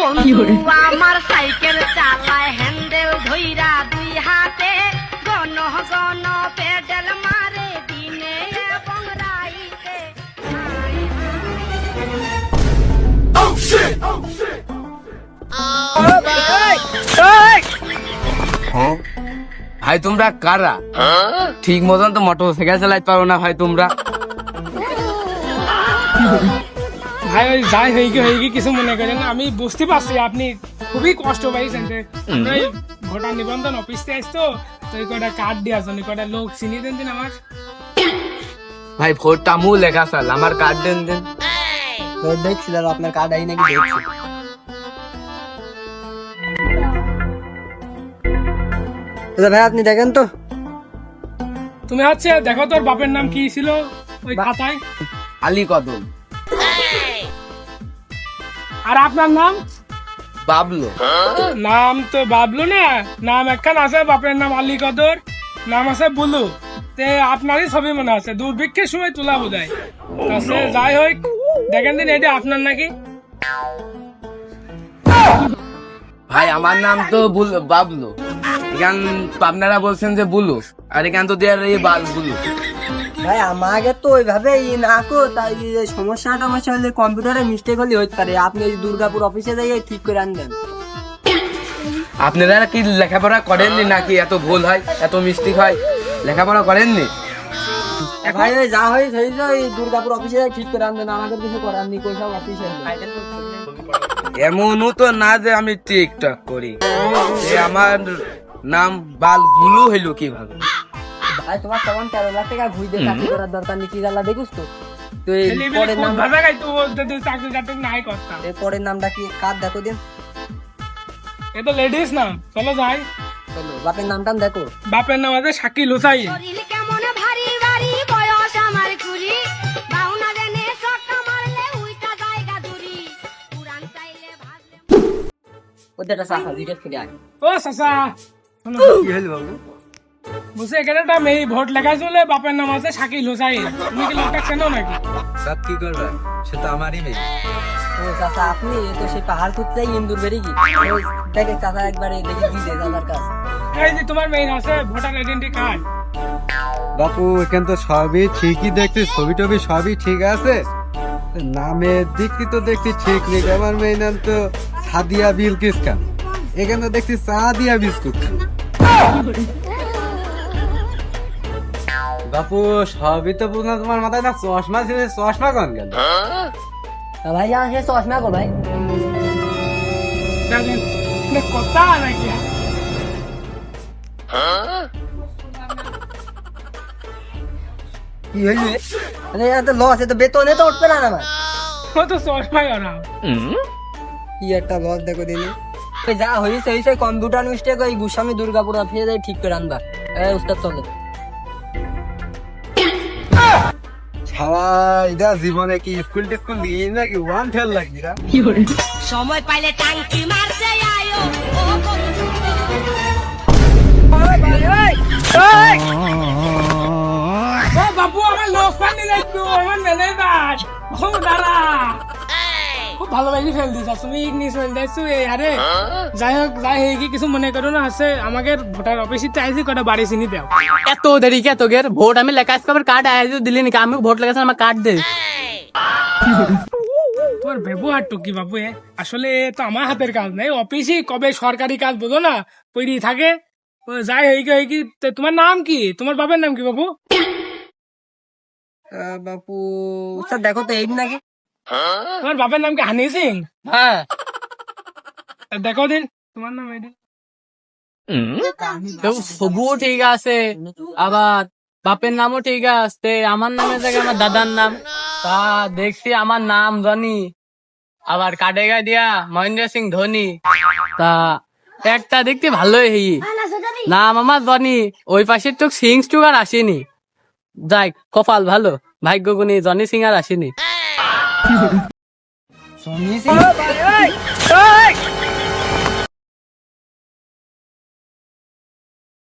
বন্ধু আমার সাইকেল চালায় হ্যান্ডেল ধইরা দুই হাতে গণ গণ পেডেল মারে দিনে এবং রাইতে। ভাই তোমরা কারা? ঠিক মতন তো মোটরসাইকেল চালাইতে পারো না ভাই তোমরা। ভাই ওই যাই হয়ে গিয়ে কিছু মনে করেন না, আমি বুঝতে পারছি আপনি খুবই কষ্ট পাইছেন। আমরা এই ভোটার নিবন্ধন অফিসে আসতো, তো এই কটা কার্ড দেওয়ার জন্য কটা লোক চিনিয়ে দেন দিন আমার। ভাই ভোটটা মু লেখা চাল, আমার কার্ড দেন দেন। দেখছিলাম আপনার কার্ড আই নাকি দেখছি। ভাই আপনি দেখেন তো। তুমি হচ্ছে দেখো তোর বাপের নাম কি ছিল ওই খাতায়। আলী কদম। আর আপনার নাম? বাবলু। নাম তো বাবলু না, নাম একখান আছে বাপের নাম আলী কদর, নাম আছে বুলু। তে আপনারই ছবি মনে আছে, দুর্ভিক্ষের সময় তোলা বোধহয়। যাই হোক দেখেন দিন এটা আপনার নাকি। ভাই আমার নাম তো বাবলু, এখান আপনারা বলছেন যে বুলু, আর এখান তো দেয়ার এই বুলু। ভাই আমাকে তো ওইভাবে না কো, তাই সমস্যা টমস্যা হলে কম্পিউটারে মিস্টেক হলে হতে পারে। আপনি ওই দুর্গাপুর অফিসে যাই ঠিক করে আনবেন। আপনারা কি লেখাপড়া করেননি নাকি এত ভুল হয়, এত মিস্টেক হয়? লেখাপড়া করেননি? ভাই ওই যা হয় সেই ওই দুর্গাপুর অফিসে যাই ঠিক করে আনবেন, আমাদের কিছু করার নেই। কোথাও অফিসে এমনও তো না যে আমি টিকটক করি। আমার নাম বুলু হইল কিভাবে? ভাই তোমার তখন 13 লাখ টাকা ঘুষ দিয়ে চাকরি করার দরকার নেই, কি জ্বালা দেখুস তো। তো এই পরের নাম, চাকরি টাকরি নাই করতাম। এই পরের নামটা কি কার দেখো দিন। এ তো লেডিস নাম, চলো যাই। চলো বাপের নামটা দেখো। বাপের নাম আছে শাকিল হুসাইন। শরীর কেমন ভারী ভারী বয়স আমার কুড়ি, বাউনা দেনে সট্টা মারলে উইটা জায়গা দূরি, পুরান চাইলে ভাজলে। ওদেরটা সাফা জিজ্ঞেস করে আয়। ও চাচা কি হল বাবু? বুঝছে এখানে একটা মেয়ে ভোট লেখা চলে, বাপের নাম আছে শাকিল হুসাইন। তুমি কি লোকটা চেনো নাকি? সব কি করবে, সে তো আমারই মেয়ে। ও চাচা আপনি তো সেই পাহাড় খুঁজতে ইন্দুর বেরি কি দেখে চাচা একবারে দেখে কি দে দাদার কাজ। এই যে তোমার মেয়ে আছে ভোটার আইডেন্টি কার্ড। বাপু এখানে তো সবই ঠিকই দেখছি, ছবি টবি সবই ঠিক আছে, নামের দিক তো দেখছি ঠিক নেই। আমার মেয়ের নাম তো সাদিয়া বিলকিস খান, এখানে দেখছি সাদিয়া বিস্কুট খান। বাপু সবই তো বুঝলাম, তোমার মাথায় না চশমা ছিল, চশমা কন গেল? ভাই সে চশমা গো ভাই। কথা নাকি? কি হইল? আরে এত লস, এত বেতনে তো উঠবে না আমার। ও তো চশমাই ওরা। কি একটা লস দেখো দিনে। যা হয়েছে হয়েছে, কম্পিউটার মিস্টেক ওই গোস্বামী দুর্গাপুর অফিসে যাই ঠিক করে আনবা। উস্তাদ চলে ছাড়া এটা জীবনে কি স্কুল টিস্কুল দিয়ে নাকি ওয়ান ফেল লাগি না? সময় পাইলে টাঙ্কি মারতে আয়ো ও বন্ধু। ও বাবু আমার লোক পানি যাইতো, আমার ম্যানেজার। ও দাঁড়া, খুব ভালোবাসি ফেল দিছ তুমি, ইগনিস ফেল দিছো। আরে যাই হোক, যাই হয়ে কি কিছু মনে করো না। আছে আমাকে ভোটার অফিসে চাইছি কটা বাড়ি চিনি দাও। এত দেরি কে তোদের? ভোট আমি লেখা আজকে কার্ড আয়োজন দিলি নাকি? আমি ভোট লেখাছি, আমার কার্ড দে। তোমার ব্যবহার তো কি বাবু? আসলে তো আমার হাতের কাজ নাই, অফিসই কবে সরকারি কাজ বোঝো না পড়ি থাকে। ও যাই হয়ে কি তোমার নাম কি? তোমার বাবার নাম কি বাবু? বাপু উস্তাদ দেখো তো এই নাকি। তোমার বাবার নাম কি হানি সিং? হ্যাঁ দেখো দিন তোমার নাম এটা। সবুও ঠিক আছে, আবার বাপের নামও ঠিক আছে। আমার নামের জায়গায় আমার দাদার নাম। তা দেখছি আমার নাম জনি, আবার কাটে গায়ে দিয়া মহেন্দ্র সিং ধোনি। তা একটা দেখতে ভালোই হই, নাম আমার জনি। ওই পাশে তো সিং টুক আর আসেনি। যাই কপাল ভালো, ভাগ্য গুণী জনি সিং আর আসেনি। শুনিস